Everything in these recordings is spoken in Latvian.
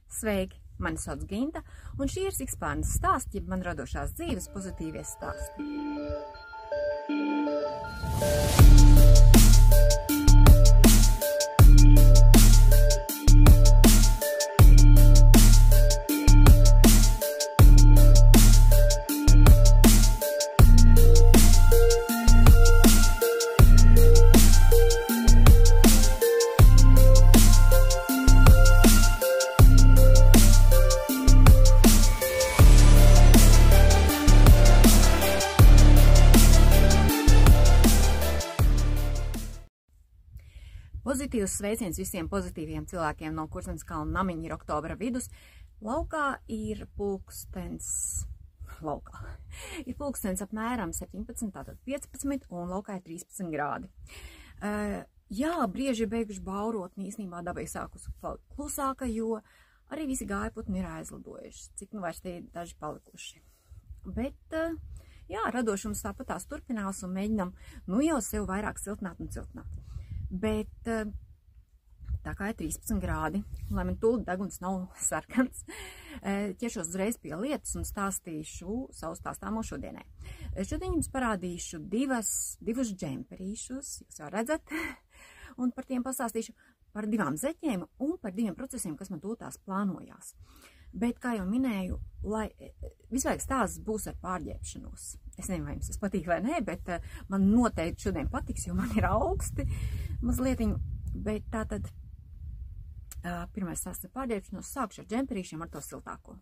Sveiki! Mani sauc Ginta, un šī ir Sikspārnas stāsti, jeb man radošās dzīves pozitīvie stāsti. Pozitīvs sveiciens visiem pozitīviem cilvēkiem, no Kurzemes kalna namiņa ir oktobra vidus. Laukā ir pulkstens apmēram 17, tātad 15, un laukā ir 13 grādi. Jā, brieži ir beiguši baurot, un īstenībā daba ir sākusi palikt klusāka, jo arī visi gājputni ir aizlidojuši, cik nu vairs tie ir daži palikuši. Bet, jā, radošums tāpatās turpinās un mēģinam nu jau sev vairāk siltināt un siltināt. Bet tā kā ir 13 grādi, lai man tūlīt deguns nav sarkans, ķeršos uzreiz pie lietas un stāstīšu savu stāstāmo šodienai. Šodien jums parādīšu divus džemperīšus, jūs jau redzat, un par tiem pastāstīšu par divām zeķēm un par diviem procesiem, kas man tūlītās plānojās. Bet, kā jau minēju, visvairāk stāsts būs ar pārģērbšanos. Es nezinu, vai jums tas patīk vai nē, bet man noteikti šodien patiks, jo man ir augsti mazlietiņu. Bet tātad, pirmais stāsts ar pārģērbšanos, sākšu ar džemperīšiem, ar to siltāko.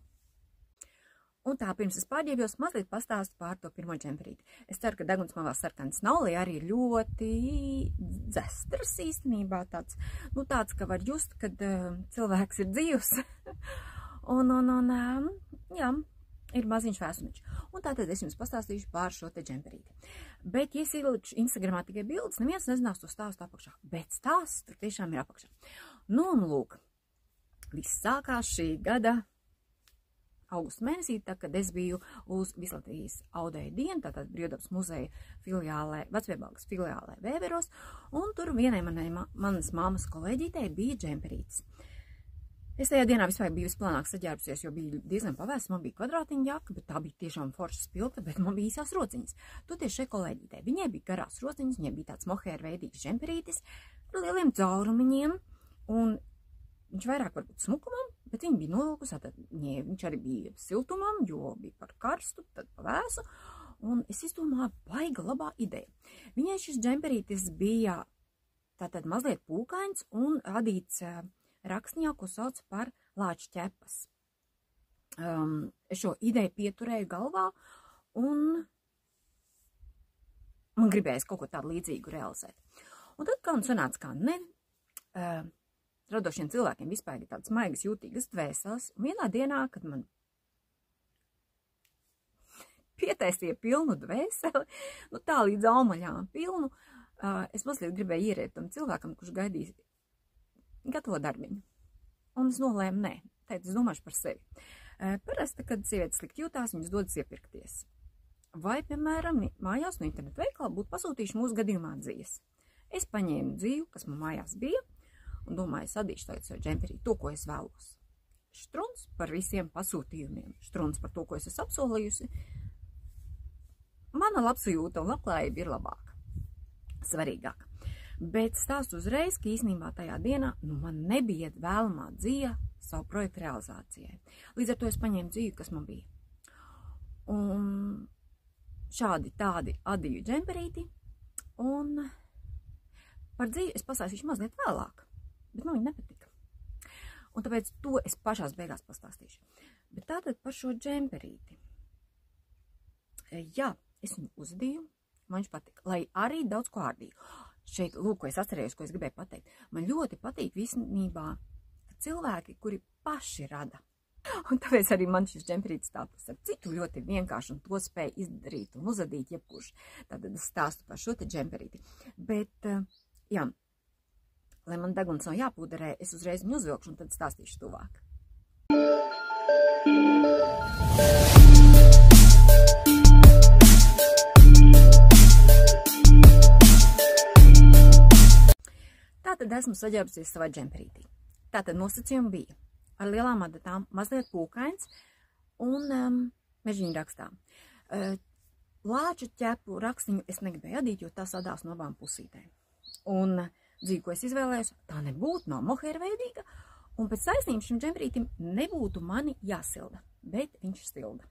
Un tā, pirms es pārģērbjos, mazliet pastāstu par to pirmo džemperīti. Es ceru, ka deguns man vēl sarkans nav, lai arī ļoti dzestras īstenībā tāds, ka var just, kad cilvēks ir dzīvs. Jā, ir maziņš vēsumiņš. Un tātad es jums pastāstīšu pār šo te džemperīti. Bet, ja es ielikšu Instagramā tikai bildes, neviens nezinās to stāstu apakšā. Bet stāsts tur tiešām ir apakšā. Nu, un lūk, viss sākās šī gada augusta mēnesī, tā, kad es biju uz Vislatvijas audēju dienu, tātad Brīvdabas muzeja filiālē, Vecviebalgas filiālē Vēveros, un tur vienai manas māmas kolēģītei bija džemperītis. Es tajā dienā vispār biju visplānāk saģērbusies, jo bija diezgan pavēsts, man bija kvadrātiņa jaka, bet tā bija tiešām forša spilta, bet man bija īsās rociņas. Toties šai kolēģītei, viņai bija garās rociņas, viņai bija tāds mohēra veidīgs džemperītis ar lieliem caurumiņiem, un viņš vairāk varbūt smukumam, bet viņa bija nolūkus, tad viņš arī bija siltumam, jo bija par karstu, tad pa vēsu, un es izdomāju, baiga labā ideja. Viņai šis džemperītis bija tātad mazliet pūkains un radīts rakstņā, ko sauc par lāču ķepas. Es šo ideju pieturēju galvā un man gribējās kaut ko tādu līdzīgu realizēt. Un tad, kā un sanāca, kā ne, radošiem cilvēkiem vispār ir tādas maigas, jūtīgas dvēseles, un vienā dienā, kad man pietaisīja pilnu dvēseli, tā līdz aumaļām pilnu, es mazliet gribēju ierēt tam cilvēkam, kurš gaidīs gatavo darbiņu. Un es nolēmu, nē, teicu, es domāšu par sevi. Parasti, kad sievietes slikti jūtās, viņas dodas iepirkties. Vai, piemēram, mājās no internetu veikala būtu pasūtījuši mūsu gadījumā dzīves. Es paņēmu dzīvu, kas man mājās bija, un domāju, es adīšu tagad savu džemperī to, ko es vēlos. Štruns par visiem pasūtījumiem, štruns par to, ko es esmu apsolījusi. Mana labsajūta un labklājība ir labāka, svarīgāka. Bet stāstu uzreiz, ka īstenībā tajā dienā man nebija vēlamā dzīve savu projektu realizācijai. Līdz ar to es paņēmu dzīvi, kas man bija. Un šādi tādi adīju džemperīti, un par dzīvi es pastāstīšu mazliet vēlāk, bet man viņa nepatika. Un tāpēc to es pašās beigās pastāstīšu. Bet tātad par šo džemperīti. Jā, es viņu uzdīju, man viņš patika, lai arī daudz ko ārdīju. Šeit, lūk, ko es atcerējos, ko es gribēju pateikt. Man ļoti patīk visnībā cilvēki, kuri paši rada. Un tāpēc arī man šis džemperītis tāpēc ar citu ļoti vienkārši un to spēja izdarīt un uzadīt jebkurš. Tātad es stāstu par šo te džemperīti. Bet, jā, lai man deguns nav jāpūderē, es uzreiz viņu uzvilkšu un tad stāstīšu tuvāk. Tātad esmu saģērbusies savā džemperītī. Tātad nosacījumi bija ar lielām adatām, mazliet pūkains un mežiņu rakstā. Lāču ķepu rakstiņu es negribēju adīt, jo tas sadās no abām pusītēm. Un dzīvi, ko es izvēlējos, tā nebūtu, nav mohaira veidīga, un pēc taisnības šim džemperītim nebūtu mani jāsilda, bet viņš silda.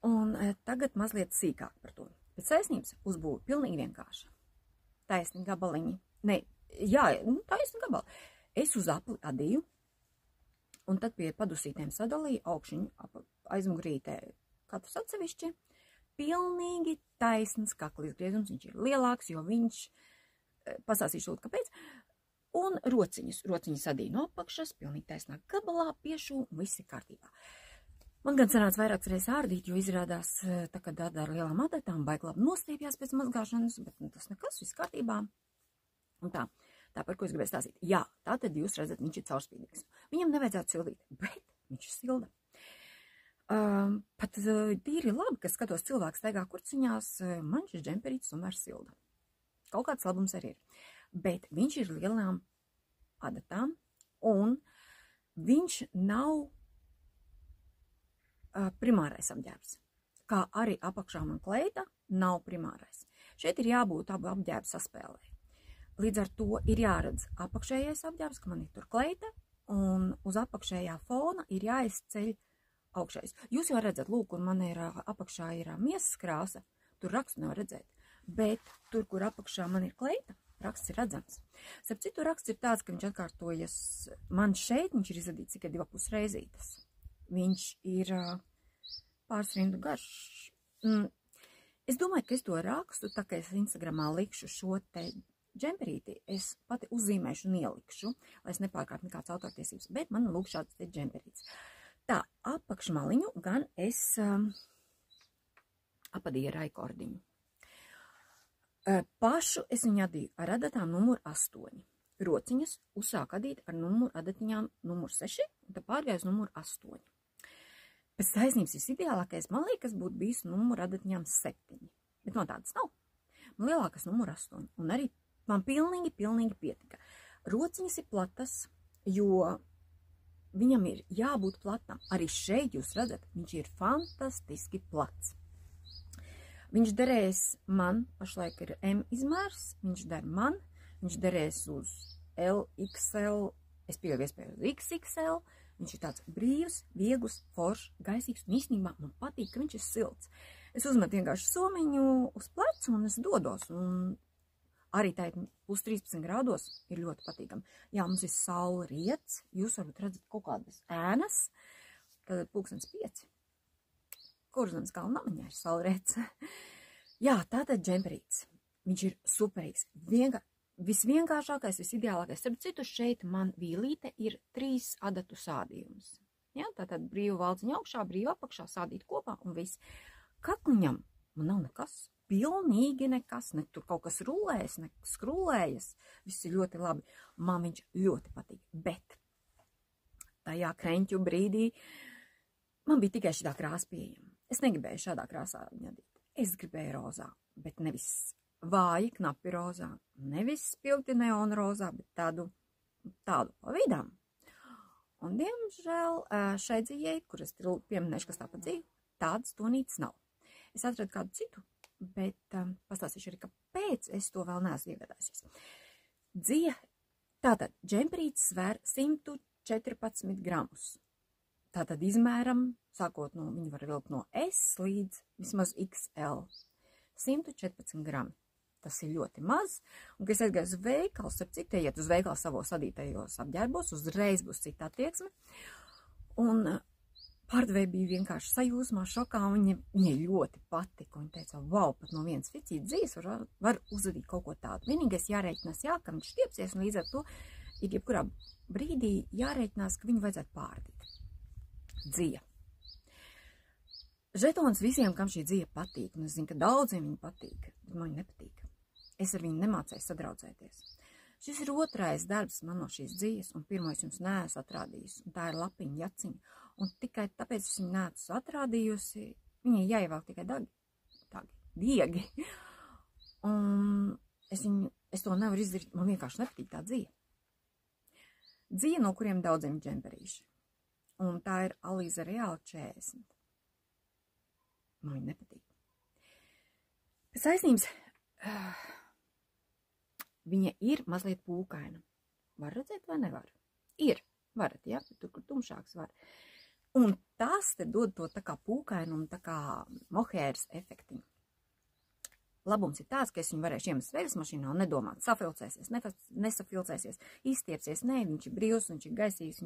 Un tagad mazliet sīkāk par to. Pēc taisnības uzbūve pilnīgi vienkārša. Taisni gabaliņi. Taisni gabali. Es uz apli adīju, un tad pie padusītēm sadalīju augšiņu aizmugurītē katrs atsevišķi. Pilnīgi taisns kakla izgriezums. Viņš ir lielāks, jo viņš, pasāsīšu lūdzu, kāpēc. Un rociņas adīju no apakšas, pilnīgi taisnā gabalā, piešu, un viss ir kārtībā. Man gan sanāca vairākas reizes ārdīt, jo izrādās, tā kā dada ar lielām adatām, baigi labi nostiepjās pēc mazgāšanas, bet tas nekas, viss kārtībā. Un tā par ko es gribēju stāstīt. Jā, tā tad jūs redzat, viņš ir caurspīdīgs. Viņam nevajadzētu sildīt, bet viņš silda. Pat tīri labi, ka skatos cilvēks staigā kurciņās, man šis džemperītis tomēr silda. Kaut kāds labums arī ir. Bet viņš ir lielām adatām, un viņš nav primārais apģērbs. Kā arī apakšā man kleita nav primārais. Šeit ir jābūt abu apģērbu saspēlē. Līdz ar to ir jāredz apakšējais apģērbs, ka man ir tur kleita, un uz apakšējā fona ir jāizceļ augšējais. Jūs jau redzat, lūk, un man ir apakšā ir miesas krāsa, tur rakstu nevar redzēt, bet tur, kur apakšā man ir kleita, raksts ir redzams. Starp citu, raksts ir tāds, ka viņš atkārtojas, man šeit viņš ir izadīts tikai 2,5 reizītes. Viņš ir pāris rindu garš. Es domāju, ka es to rakstu, tā kā es Instagramā likšu šo te džemperīti, es pati uzzīmēšu un ielikšu, lai es nepārkāptu nekāds autortiesības, bet man lūk šāds te džemperīts. Tā, apakšmaliņu gan es apadīju ar aikordiņu. Pašu es viņu adīju ar adatām numur 8. Rociņas uzsāk adīt ar numuru adatiņām numur 6, un tad pārgāju uz numuru 8. Pēc taisnības visideālākais, man liekas, būtu bijis numuru adatiņām 7, bet no tādas nav. Man lielākas numuru 8, un arī man pilnīgi pietika. Rociņas ir platas, jo viņam ir jābūt platam. Arī šeit jūs redzat, viņš ir fantastiski plats. Viņš derēs man, pašlaik ir M izmērs, viņš der man, viņš derēs uz L, XL, es pieļauju iespēju uz XXL. Viņš ir tāds brīvs, viegls, foršs, gaisīgs, un īstenībā man patīk, ka viņš ir silts. Es uzmetu vienkārši somiņu uz plecu un es dodos, un arī tā plus 13 grādos ir ļoti patīkami. Jā, mums ir saule riets, jūs varbūt redzat kaut kādas ēnas, tad 5:00. Kurzemes kalna namiņā ir saule riets. Jā, tātad džemperīts. Viņš ir superīgs. Visvienkāršākais, visideālākais. Starp citu, šeit man vīlīte ir 3 adatu sādījums. Ja, tātad brīvu valdziņu augšā, brīvu apakšā sādīt kopā un viss. Kakliņam man nav nekas, pilnīgi nekas, ne tur kaut kas rulējas, ne skrulējas. Viss ir ļoti labi. Man viņš ļoti patīk, bet tajā kreņķu brīdī man bija tikai šitā krāsa pieejama. Es negribēju šādā krāsā viņu adīt. Es gribēju rozā, bet nevis vāji, knapi rozā, nevis spilgti neona rozā, bet tādu pa vidām. Un, diemžēl, šai dzīvei, kuras pieminēšu, kas tāpat dzīve, tādas tonītes nav. Es atradu kādu citu, bet pastāstīšu arī, kāpēc es to vēl neesmu iegādājusies. Tātad, džemperītis svēr 114 gramus. Tātad izmēram, sākot no, viņi var vilkt no S līdz vismaz XL. 114 grami. Tas ir ļoti maz, un, kad es aizgāju uz veikalu, starp citu, iet uz veikalu savos adītajos apģērbos, uzreiz būs cita attieksme, un pārdevēja bija vienkārši sajūsmā, šokā, un viņai ļoti patika, un viņa teica, wow, pat no vienas ficīt dzīves var uzadīt kaut ko tādu. Vienīgais jārēķinās, ka viņš stiepsies, un līdz ar to ir jebkurā brīdī jārēķinās, ka viņu vajadzētu pārdīt. Dzīve. Žetons visiem, kam šī dzīve patīk, un es zinu, ka daudziem viņa patīk, bet man viņa nepatīk. Es ar viņu nemācēju sadraudzēties. Šis ir otrais darbs man no šīs dzīves, un pirmo es jums neesmu atrādījusi, un tā ir lapiņa jaciņa. Un tikai tāpēc es viņu neesmu atrādījusi, viņai jāievelk tikai diegi. Un es to nevaru izdarīt, man vienkārši nepatīk tā dzīve. Dzīve, no kuriem daudziem džemperīši. Un tā ir Aliza Reāli 40. Man viņa nepatīk. Pēc taisnības, viņa ir mazliet pūkaina. Var redzēt vai nevar? Ir. Varat, ja? Tur, kur tumšāks var. Un tas te dod to tā kā pūkainu un tā kā mohēras efektiņu. Labums ir tāds, ka es viņu varēšu iemest veļas mašīnā un nedomāt, safilcēsies, nesafilcēsies, izstiepsies. Nē, viņš ir brīvs, viņš ir gaisīgs,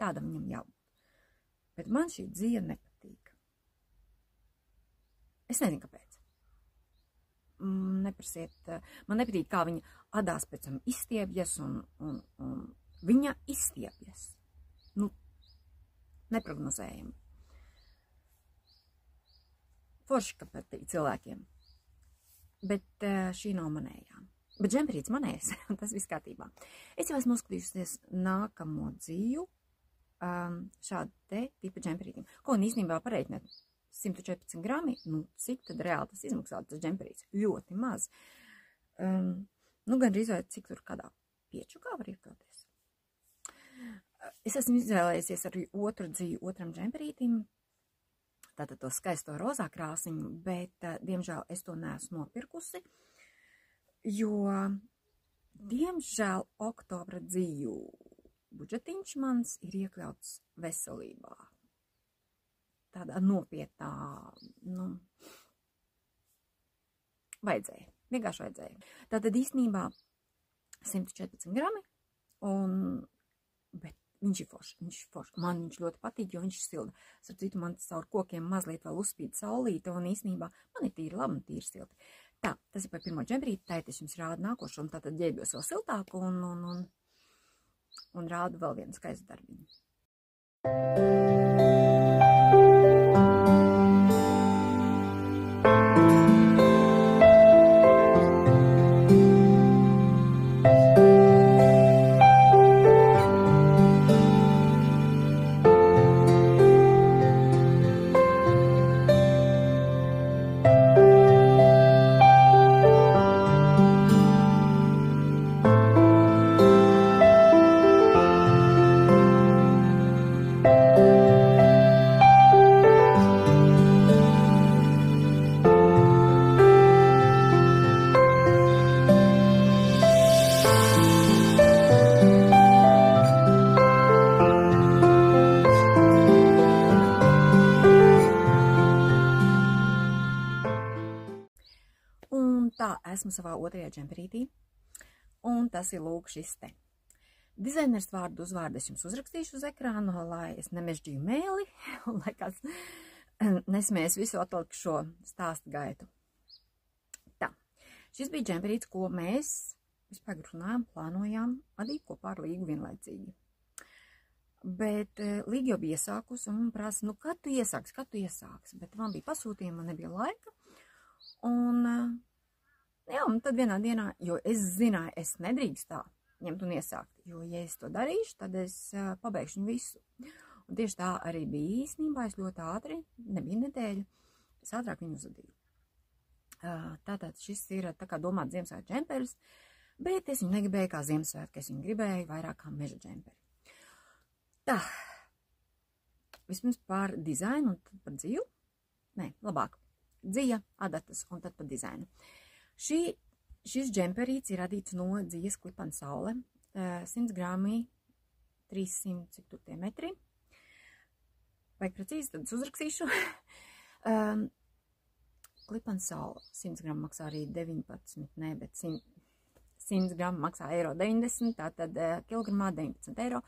tādam viņam jābūt. Bet man šī dzija nepatīk. Es nezinu, kāpēc. Neprasiet, man nepatīk, kā viņa adās pēc tam izstiepjas un viņa izstiepjas. Nu, neprognozējami. Forši, ka patīk cilvēkiem. Bet šī nav manējā. Bet džemperīts manējs, tas viss kārtībā. Es jau esmu uzskatījusies nākamo dzīvu šādu te tipa džemperītim. Ko un īstenībā pareiķināt 114 grami, nu cik tad reāli tas izmaksātu tas džemperīts? Ļoti maz. Nu gan drīz vai cik tur kādā piečukā var iekļauties. Es esmu izvēlējusies arī otru dzīvu otram džemperītim. Tātad to skaisto rozā krāsiņu, bet, diemžēl, es to neesmu nopirkusi, jo, diemžēl, oktobra dzīvu budžetiņš mans ir iekļauts veselībā. Tādā nopietnā, nu, vajadzēja, vienkārši vajadzēja. Tātad īstenībā 114 grami, bet viņš ir foršs. Man viņš ļoti patīk, jo viņš ir silda. Starp citu, man caur kokiem mazliet vēl uzspīd saulīte, un īstenībā man ir tīri labi un tīri silti. Tā, tas ir par pirmo džemperīti, tā es jums rādu nākošo, un tātad ģēbjos vēl siltāku, un rādu vēl vienu skaistu darbiņu. Esmu savā otrajā džemperītī, un tas ir lūk šis te. Dizainers vārdu uzvārdu es jums uzrakstīšu uz ekrānu, lai es nemežģīju mēli, un lai kāds nesmēs visu atlikt šo stāstu gaitu. Tā, šis bija džemperīts, ko mēs vispār runājām, plānojām adīt kopā ar Līgu vienlaicīgi. Bet Līga jau bija iesākus, un prasa, nu, kad tu iesāks? Bet man bija pasūtījumi, man nebija laika, un jā, un tad vienā dienā, jo es zināju, es nedrīkst tā ņemt un iesākt, jo, ja es to darīšu, tad es pabeigšu viņu visu. Un tieši tā arī bija īstenībā, es ļoti ātri, nebija nedēļa, es ātrāk viņu uzadīju. Tātad šis ir tā kā domāt Ziemassvētku džemperis, bet es viņu negribēju kā Ziemassvētku, es viņu gribēju vairāk kā meža džemperi. Tā, vispirms par dizainu un tad par dzīvu. Nē, labāk, dzija, adatas un tad par dizainu. Šis džemperīts ir radīts no dzijas klipana saule, 100 grami, 300, cik tur tie metri. Vajag precīzi, tad es uzrakstīšu. Klipana saule 100 gramu maksā arī 19, ne, bet 100 gramu maksā €90, tātad kilogramā 19 eiro.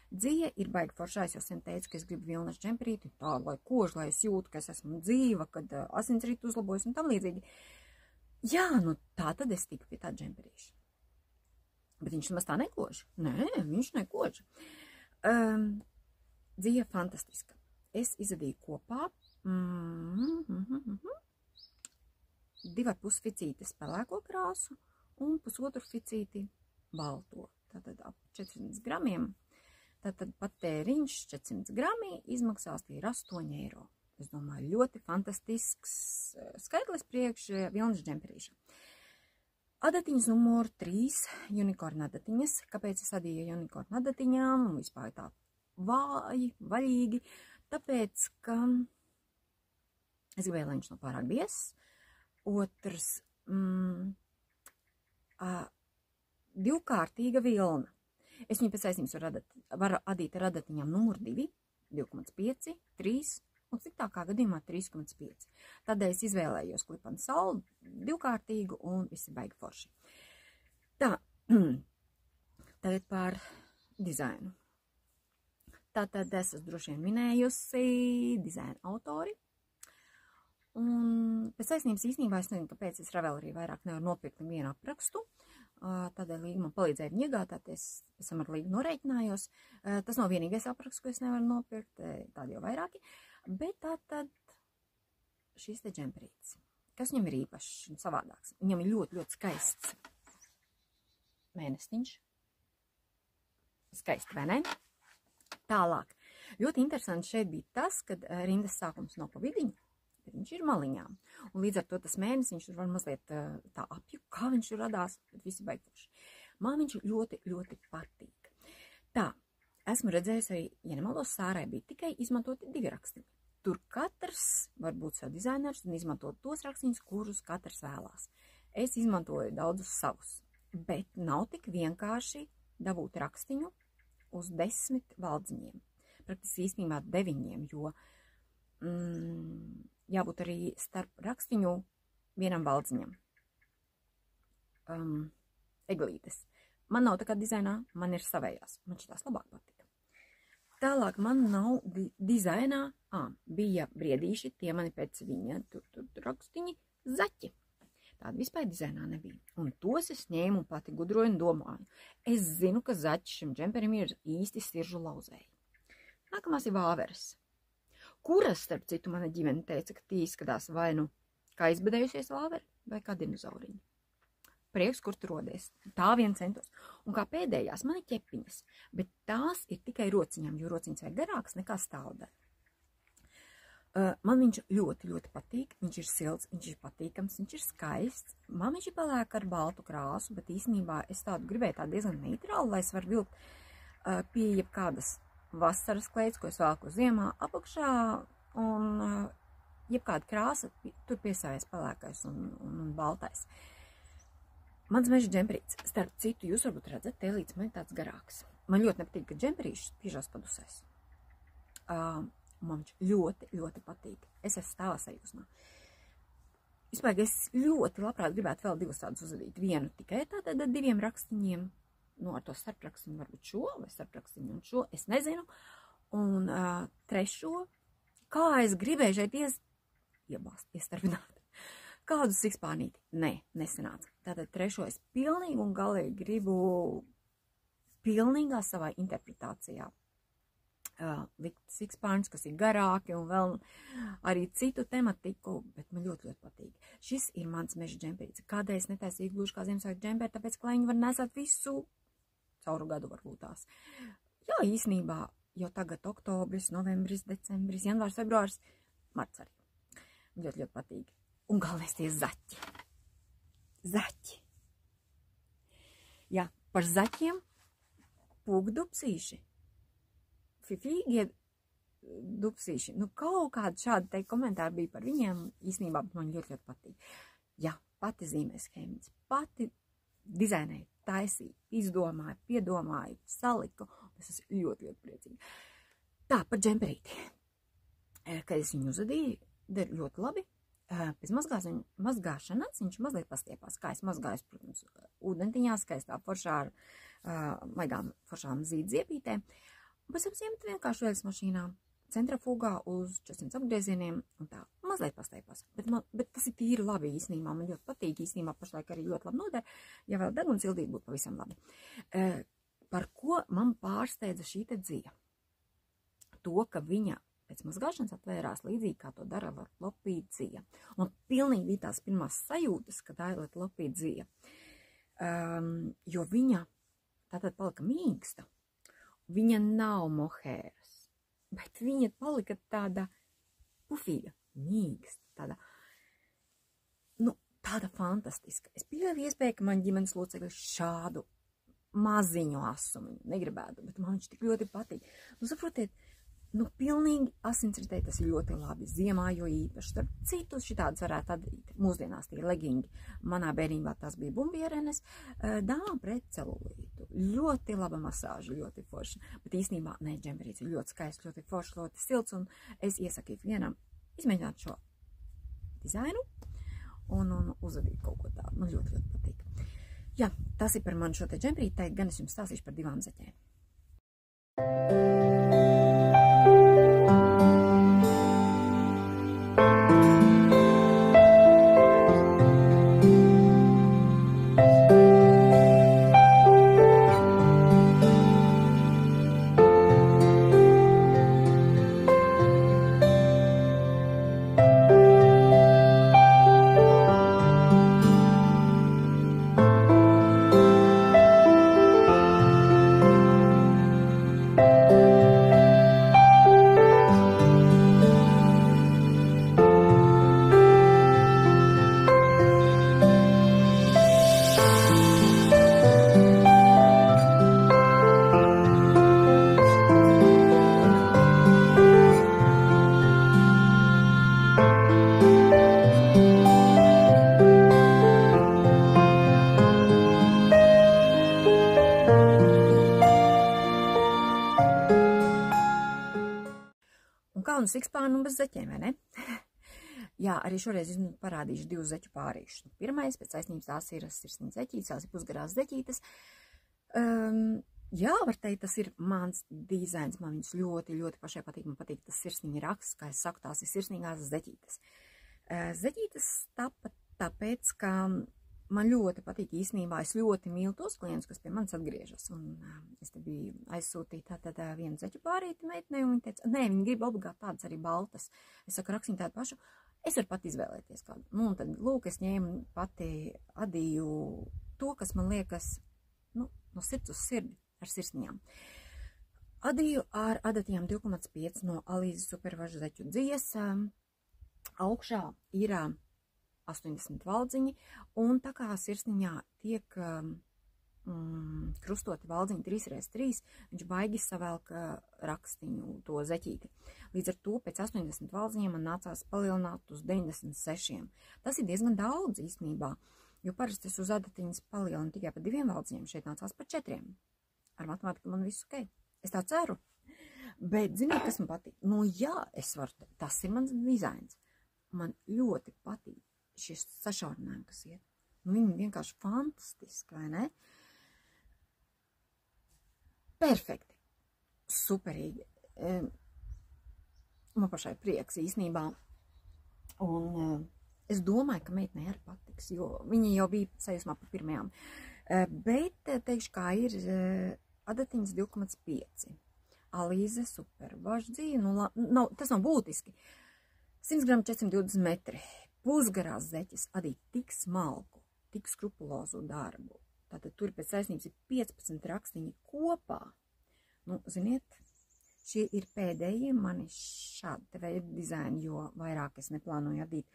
Dzija ir baigi foršā, es jau sen teicu, ka es gribu vilnas džemperīti, tā, lai kož, lai es jūtu, ka es esmu dzīva, kad asinsritu uzlabojas un tam līdzīgi. Jā, nu tā tad es tiku pie tā džemperīša. Bet viņš nemaz tā nekož. Nē, viņš nekož. Dzija fantastiska. Es izadīju kopā 2,5 ficītes pelēko krāsu un pusotru ficīti balto. Tātad ap 400 gramiem. Tātad patēriņš 400 grami izmaksās tie ir 8 eiro. Es domāju, ļoti fantastisks skaitlis priekš vilnas džemperīša. Adatiņas numur 3, unikorn adatiņas. Kāpēc es adīju unikorn adatiņām un vispār tā vāji, vaļīgi, tāpēc, ka es gribēju, lai viņš nav pārāk biezs. Otrs, divkārtīga vilna. Es viņu pēc aizņems varu adīt ar adatiņām numur 2, 2,5, 3 un cik tā kā gadījumā 3,5. Tādēļ es izvēlējos klipanu saulu, divkārtīgu un visi baigi forši. Tā, tagad par dizainu. Tātad es esmu droši vien minējusi dizaina autori. Un pēc taisnības īstenībā es nezinu, kāpēc es Ravelry vairāk nevaru nopirkt nevienu aprakstu. Tādēļ Līga man palīdzēja viņu iegādāties, es ar Līgu norēķinājos. Tas nav vienīgais apraksts, ko es nevaru nopirkt, tādi jau vairāki. Bet tātad šis te džemperītis, kas viņam ir īpašs un savādāks. Viņam ir ļoti, ļoti skaists mēnestiņš. Skaisti, vai ne? Tālāk. Ļoti interesanti šeit bija tas, kad rindas sākums nav pa vidiņu, bet viņš ir maliņām. Un līdz ar to tas mēnesiņš tur var mazliet tā apju, kā viņš tur radās, bet visi baigtuši. Man viņš ļoti, ļoti patīk. Tā, esmu redzējusi arī, ja nemaldos, Sārai bija tikai izmantoti 2 rakstiņi. Tur katrs var būt sev dizainers un izmantot tos rakstiņus, kurus katrs vēlās. Es izmantoju daudzus savus, bet nav tik vienkārši dabūt rakstiņu uz 10 valdziņiem. Praktiski īstenībā 9, jo jābūt arī starp rakstiņu vienam valdziņam. Eglītes. Man nav tā kā dizainā, man ir savējās. Man šitās labāk patika. Tālāk man nav dizainā, bija briedīši, tie mani pēc viņa tur rakstiņi zaķi. Tāda vispār dizainā nebija. Un tos es ņēmu un pati gudroju un domāju. Es zinu, ka zaķi šim džemperim ir īsti siržu lauzēji. Nākamās ir vāveres, kuras, starp citu, mana ģimene teica, ka tī izskatās vai nu kā izbedējusies vāveri vai kā dinozauriņi. Prieks, kur tur rodies. Tā vien centos. Un kā pēdējās man ir ķepiņas, bet tās ir tikai rociņām, jo rociņas vai garāks nekā stāvdara. Man viņš ļoti, ļoti patīk. Viņš ir silts, viņš ir patīkams, viņš ir skaists. Man viņš ir pelēk ar baltu krāsu, bet īstenībā es tādu gribēju tādu diezgan neitrālu, lai es varu vilkt pie jebkādas vasaras kleids, ko es velku ziemā apakšā, un jebkāda krāsa tur piesājas pelēkais un baltais. Mans meža džemperīts, starp citu, jūs varbūt redzat, te līdz man ir tāds garāks. Man ļoti nepatīk, ka džemperīšs piežās padusēs. Man viņš ļoti, ļoti patīk. Es esmu stāvā sajūsmā. Vispār, es ļoti labprāt gribētu vēl 2 tādus uzadīt. Vienu tikai tātad 2 rakstiņiem. Nu, ar to starprakstiņu varbūt šo, vai starprakstiņu un šo, es nezinu. Un 3. Kā es gribēju šeit iestarpināt. Kādu sikspārnīti? Nē, nesanāca. Tātad 3. es pilnīgi un galīgi gribu pilnīgā savā interpretācijā likt sikspārņus, kas ir garāki un vēl arī citu tematiku, bet man ļoti, ļoti patīk. Šis ir mans meža džemperīts. Kādēļ es netaisīju gluži kā Ziemassvētku džemperi, tāpēc, ka lai viņi var nesāt visu cauru gadu varbūt tās. Jā, īsnībā jau tagad oktobris, novembris, decembris, janvārs, februārs, marts arī. Ļoti, ļoti patīk. Un galvenais tie zaķi. Zaķi. Jā, par zaķiem pūkdupsīši. Fifīgie dupsīši. Nu, kaut kādi šādi te komentāri bija par viņiem. Īstenībā man ļoti, ļoti patīk. Jā, pati zīmē schēmas, pati dizainēju, taisīju, izdomāju, piedomāju, saliku. Es esmu ļoti, ļoti priecīga. Tā, par džemperīti. Kad es viņu uzadīju, der ļoti labi. Pēc mazgāšanas viņš mazliet pastiepās. Kā es mazgāju, protams, ūdentiņā, skaistā foršā ar maigām foršām zīdziepītēm. Pēc tam iemet vienkārši vēļas mašīnā, centrafugā uz 400 apgriezieniem un tā mazliet pastiepās. Bet tas ir tīri labi īstenībā. Man ļoti patīk īstenībā pašlaik arī ļoti labi noder. Ja vēl degunsildīt būtu pavisam labi. Par ko man pārsteidza šī te dzija? To, ka viņa pēc mazgāšanas atvērās līdzīgi, kā to dara lopīta dzija. Un pilnīgi bija tās pirmās sajūtas, ka tā ir lopīta dzija. Jo viņa tātad palika mīksta. Viņa nav mohēras, bet viņa palika tāda pufīga, mīksta, tāda fantastiska. Es pieļauju iespēju, ka man ģimenes locekļi šādu maziņu asumu. Negribētu, bet man viņš tik ļoti patīk. Nu, saprotiet, nu, pilnīgi asinsritē tas ļoti labi. Ziemā jo īpaši. Starp citus šitādus varētu atdīt. Mūsdienās tie legingi. Manā bērnībā tas bija bumbierenes. Dāmām pret celulītu. Ļoti laba masāža, ļoti forša. Bet īstenībā, ne, džemperīts ir ļoti skaists, ļoti foršs, ļoti silts. Un es iesaku ikvienam izmēģināt šo dizainu un uzvadīt kaut ko tādu. Man ļoti, ļoti patīk. Jā, tas ir par mani šo te džemperīti. Teikt, gan es jums stāstīšu par 2 zeķēm. Un sikspārnu bez zeķiem, vai ne? Jā, arī šoreiz jums parādīšu 2 zeķu pārīšus. Pirmais, pēc aizņības tās ir sirsnīgas zeķītes, tās ir pusgarās zeķītes. Jā, var teikt, tas ir mans dizains. Man viņas ļoti, ļoti pašai patīk. Man patīk tas sirsnīgi raksts, kā es saku, tās ir sirsnīgās zeķītes. Zeķītes tāpēc, ka man ļoti patīk īstenībā. Es ļoti mīlu tos klientus, kas pie manis atgriežas. Un es te biju aizsūtīta tātad vienu zeķu pārīti meitnei, un viņa teica, nē, viņa grib obligāti tādas arī baltas. Es saku, rakstiņ tādu pašu. Es varu pat izvēlēties kādu. Nu, un tad, lūk, es ņēmu pati adīju to, kas man liekas, nu, no sirds uz sirdi ar sirsniņām. Adīju ar adatījām 2,5 no Alīzes supervažu zeķu dzijas. Augšā ir 80 valdziņi, un tā kā sirsniņā tiek krustoti valdziņi 3x3, viņš baigi savelk rakstiņu to zeķīti. Līdz ar to pēc 80 valdziņiem man nācās palielināt uz 96. Tas ir diezgan daudz īstenībā, jo parasti es uz adatiņas palielinu tikai par 2 valdziņiem, šeit nācās par 4. Ar matemātiku man viss ok. Es tā ceru. Bet, ziniet, kas man patīk? Nu jā, es varu, tas ir mans dizains. Man ļoti patīk šis sašaurinājumi, kas iet. Nu, viņi vienkārši fantastiski, vai ne? Perfekti. Superīgi. Man pašai prieks īstenībā. Un es domāju, ka meitnei arī patiks, jo viņi jau bija sajūsmā par pirmajām. Bet teikšu, kā ir adatiņas 2,5. Alīze supervažu dzīve. Nu, tas nav būtiski. 100 gramu 420 metri. Pusgarās zeķes adīt tik smalku, tik skrupulozu darbu. Tātad tur pēc saistības ir 15 rakstiņi kopā. Nu, ziniet, šie ir pēdējie mani šādi veidi dizaini, jo vairāk es neplānoju adīt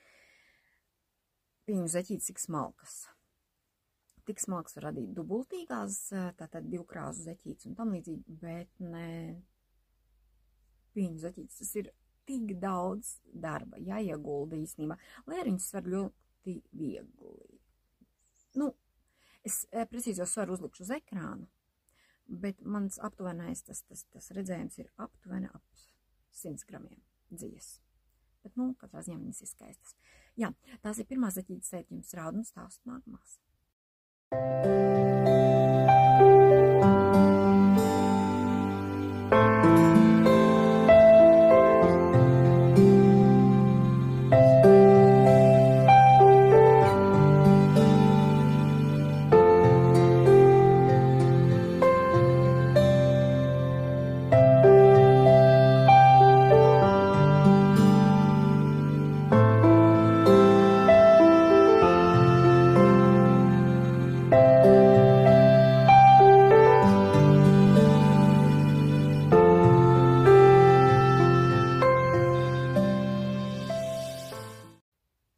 viņu zeķītes tik smalkas. Tik smalks var adīt dubultīgās, tātad 2 krāsu zeķītes un tam līdzīgi, bet ne viņu zeķītes. Tas ir tik daudz darba, jāiegulda īstenībā, lai arī viņas var ļoti viegli. Nu, es precīzi jau svaru uzlikšu uz ekrānu, bet mans aptuvenais, tas redzējums ir aptuveni ap 100 gramiem dzijas. Bet, nu, katrā ziņā viņas ir skaistas. Jā, tās ir pirmās zeķītes, tēt jums rādu un stāstu nākamās.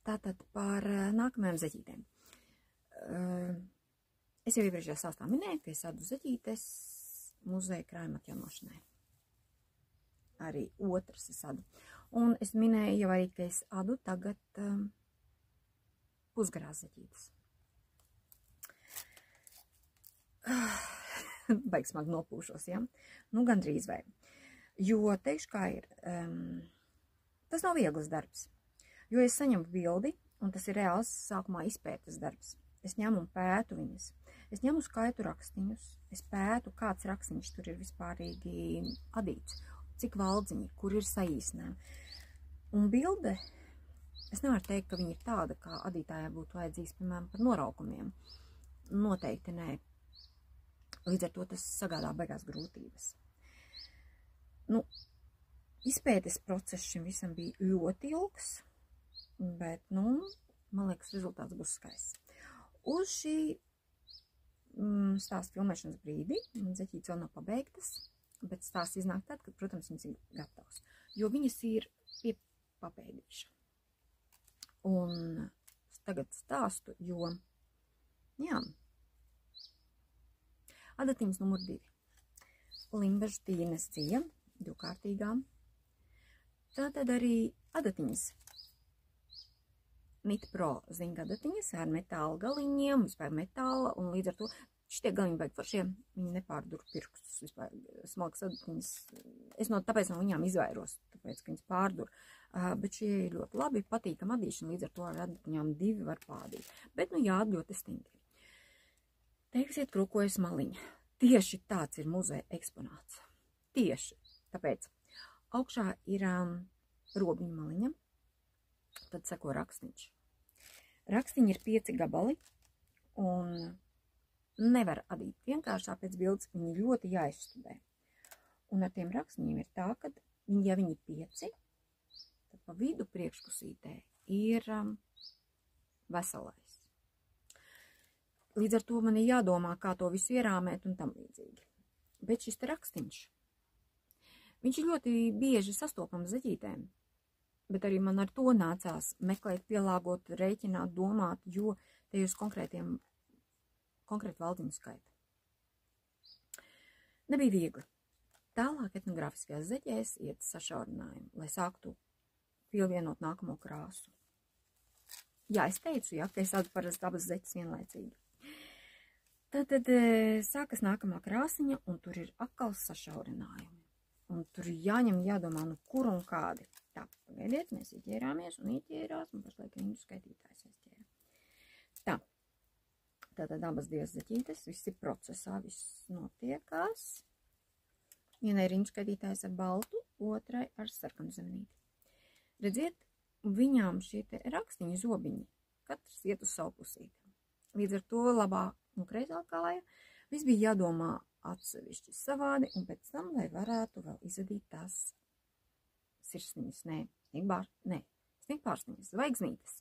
Tātad par nākamajām zeķītēm. Es jau iepriekšējā stāstā minēju, ka es adu zaķītes muzeja krājuma atjaunošanai. Arī otrs es adu. Un es minēju jau arī, ka es adu tagad pusgarās zaķītes. Baigs smagi nopūšos, ja? Nu, gandrīz vai. Jo, teikšu, kā ir, tas nav viegls darbs. Jo es saņemu bildi, un tas ir reāls sākumā izpētes darbs. Es ņemu un pētu viņas. Es ņemu skaitu rakstiņus. Es pētu, kāds rakstiņš tur ir vispārīgi adīts. Cik valdziņi, kur ir saīsinājumi. Un bilde, es nevaru teikt, ka viņa ir tāda, kā adītājai būtu vajadzīgs, piemēram, par noraukumiem. Noteikti nē. Līdz ar to tas sagādā beigās grūtības. Nu, izpētes process šim visam bija ļoti ilgs, bet, nu, man liekas, rezultāts būs skaists. Uz šī stāsta filmēšanas brīdi, zaķītes vēl nav pabeigtas, bet stāsts iznāk tad, kad, protams, viņas ir gatavs, jo viņas ir pie papēdīša. Un tagad stāstu, jo, jā, adatiņas numur 2. Limbažu tīnes dzija, divkārtīgām. Tātad arī adatiņas. Knit Pro zinga adatiņas ar metāla galiņiem, vispār metāla, un līdz ar to šitie galiņi baigi foršiem, viņi nepārdur pirkstus, vispār smalkas adatiņas. Es tāpēc no viņām izvairos, tāpēc, ka viņas pārdur. Bet šie ir ļoti labi, patīkam adīšana, līdz ar to ar adatiņām 2 var pādīt. Bet, nu jā, ļoti stingri. Teiksiet, krūkojas maliņa. Tieši tāds ir muzeja eksponāts. Tieši. Tāpēc augšā ir robiņu maliņa, tad seko rakstiņš. Rakstiņi ir 5 gabali un nevar adīt vienkārši pēc bildes, viņi ļoti jāizstudē. Un ar tiem rakstiņiem ir tā, ka ja viņi 5, tad pa vidu priekšpusītē ir veselais. Līdz ar to man ir jādomā, kā to visu ierāmēt un tam līdzīgi. Bet šis te rakstiņš, viņš ir ļoti bieži sastopams zaķītēm, bet arī man ar to nācās meklēt, pielāgot, rēķināt, domāt, jo te jūs konkrēti valdziņu skaita. Nebija viegli. Tālāk etnogrāfiskajās zaķēs iet sašaurinājumi, lai sāktu pievienot nākamo krāsu. Jā, es teicu, ja, ka es adu parasti abas zaķes vienlaicīgi. Tad sākas nākamā krāsiņa, un tur ir atkal sašaurinājumi. Un tur jāņem, jādomā, nu kur un kādi. Tā, pagaidiet, mēs ieķērāmies un ieķērās, un pašlaik rindu skaitītājs aizķēra. Tā, tātad abas divas zaķītes, viss ir procesā, viss notiekās. Vienai rindu skaitītājs ar baltu, otrai ar sarkanu zemenīti. Redziet, viņām šie te rakstiņi zobiņi, katrs iet uz savu pusīti. Līdz ar to labā un kreisā kāja viss bija jādomā atsevišķi savādi, un pēc tam, lai varētu vēl izadīt tās sirsniņas, sniegpārsniņas, zvaigznītes.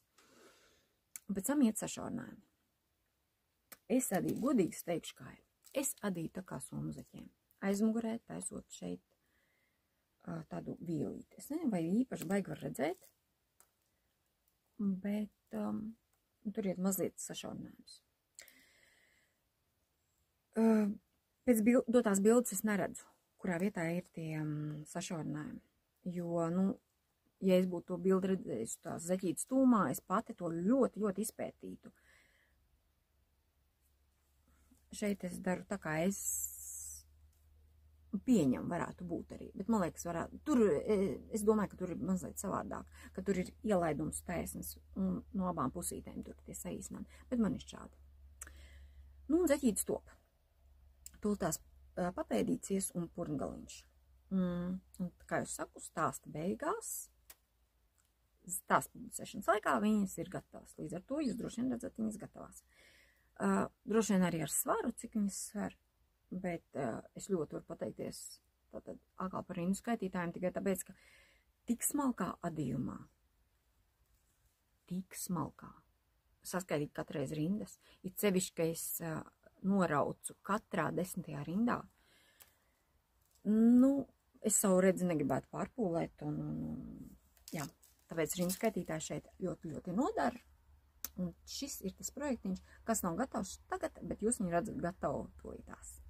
Un pēc tam iet sašaurinājumi. Es adīju, godīgi teikšu, kā ir. Es adīju tā kā somu zaķiem. Aizmugurē taisot šeit tādu vielīti. Es nezinu, vai īpaši baigi var redzēt, bet tur iet mazliet sašaurinājums. Pēc dotās bildes es neredzu, kurā vietā ir tie sašaurinājumi. Jo, nu, ja es būtu to bildi redzējusi tās zaķītas tūmā, es pati to ļoti, ļoti izpētītu. Šeit es daru tā, kā es pieņemu, varētu būt arī. Bet man liekas, es domāju, ka tur ir mazliet savādāk, ka tur ir ielaidums taisnes un no abām pusītēm tur tie saīsinājumi. Bet man ir šādi. Nu, un zaķītas top. Tultās papēdīcies un purngaliņš. Un, kā jūs saku, stāsta beigās, stāsta publicēšanas laikā viņas ir gatavas. Līdz ar to jūs droši vien redzat viņas gatavās. Droši vien arī ar svaru, cik viņas sver, bet es ļoti varu pateikties tātad atkal par rindu skaitītājiem tikai tāpēc, ka tik smalkā adījumā, tik smalkā, saskaitīt katreiz rindas, ir sevišķi, ka es noraucu katrā 10. rindā. Nu, es savu redzi negribētu pārpūlēt, un jā, tāpēc rindu skaitītāji šeit ļoti, ļoti nodara. Un šis ir tas projektiņš, kas nav gatavs tagad, bet jūs viņu redzat gatavu tūlītās.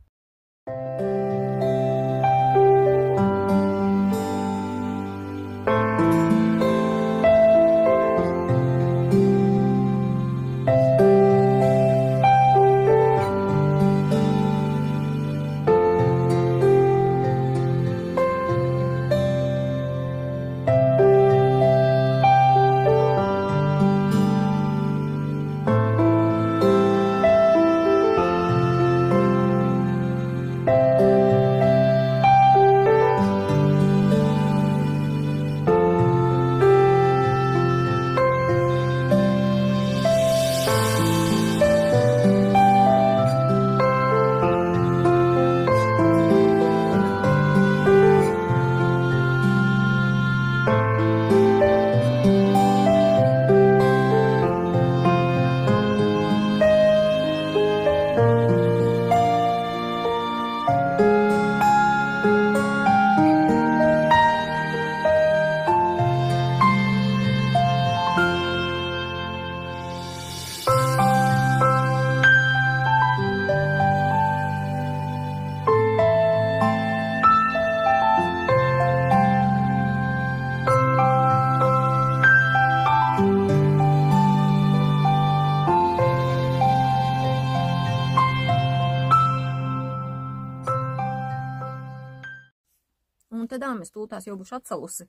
Un tad mēs tūlītās jau būšu atsalusi,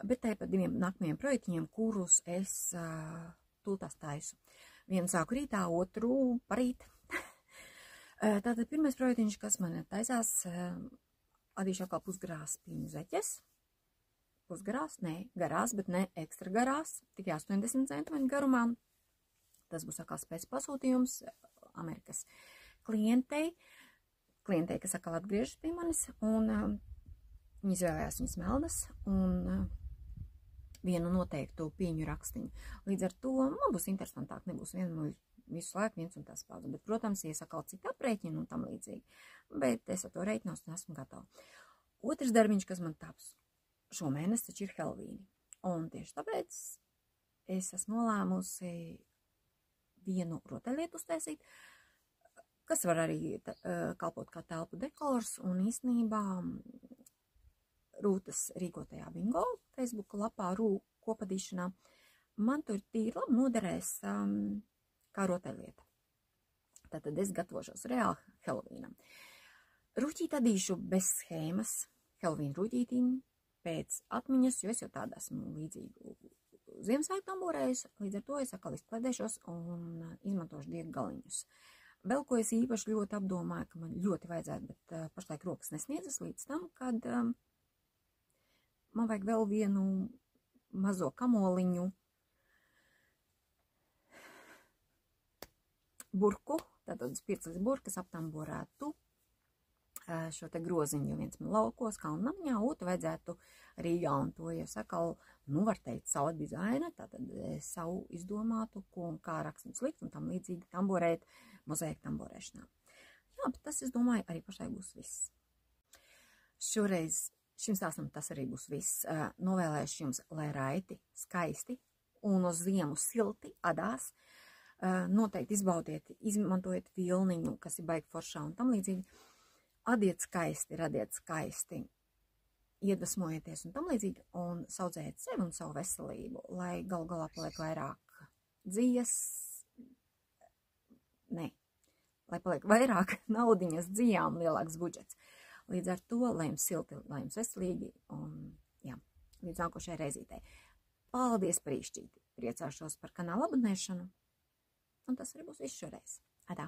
bet te par 2 nākamajiem projektiņiem, kurus es tūlītās taisu. Vienu sāku rītā, otru parīt. Tātad pirmais projektiņš, kas man taisās, adīšu atkal pusgarās pīņu zeķes. Pusgarās, ne garās, bet ne ekstra garās, tikai 80 cm garumā. Tas būs atkal spēc pasūtījums Amerikas klientei, kas atkal atgriežas pie manis, un viņi izvēlējās viņas melnas un vienu noteiktu pieņu rakstiņu. Līdz ar to man būs interesantāk, nebūs visu laiku viens un tās paudzes, bet, protams, iesakal citu aprēķinu un tam līdzīgi. Bet es ar to reiķinos un esmu gatava. Otrs darbiņš, kas man taps šomēnes, taču ir Halloween. Un tieši tāpēc es esmu nolēmusi vienu rotaļlietu uztaisīt, kas var arī kalpot kā telpu dekors un īstenībā Rūtas rīkotajā bingo Facebook lapā kopadīšanā man tur tīri labi noderēs kā rotaļlieta. Tātad es gatavošos reāli Halloweenam. Rūķīt adīšu bez schēmas Halloween rūķītīm pēc atmiņas, jo es jau tādu esmu līdzīgu Ziemassvētku tamborējusi, līdz ar to es atkal izkladēšos un izmantošu diegu galiņus. Vēl ko es īpaši ļoti apdomāju, ka man ļoti vajadzētu, bet pašlaik rokas nesniedzas līdz tam, kad man vajag vēl vienu mazo kamoliņu burku, tātad pirclis burkas aptamborētu šo te groziņu, jo viens man laukos Kalnamņā, otru vajadzētu Rīgā, un to jau sakal, var teikt, savu dizaina, tātad savu izdomātu, ko un kā rakstņus likt, un tam līdzīgi tamborēt, mozaika tamborēšanā. Jā, bet tas, es domāju, arī pašai būs viss. Šoreiz šim stāstam tas arī būs viss. Novēlēšu jums, lai raiti, skaisti un uz ziemu silti adās. Noteikti izbaudiet, izmantojiet vilniņu, kas ir baigi foršā un tam līdzīgi. Adiet skaisti, radiet skaisti, iedvesmojieties un tam līdzīgi, un saudzējiet sevi un savu veselību, lai galu galā paliek vairāk dzīves, lai paliek vairāk naudiņas dzīvām, lielāks budžets. Līdz ar to, lai jums silti, lai jums veselīgi, un jā, līdz nākošajai reizītei. Paldies par īšķīti, priecāšos par kanāla abonēšanu, un tas arī būs viss šoreiz. Adā!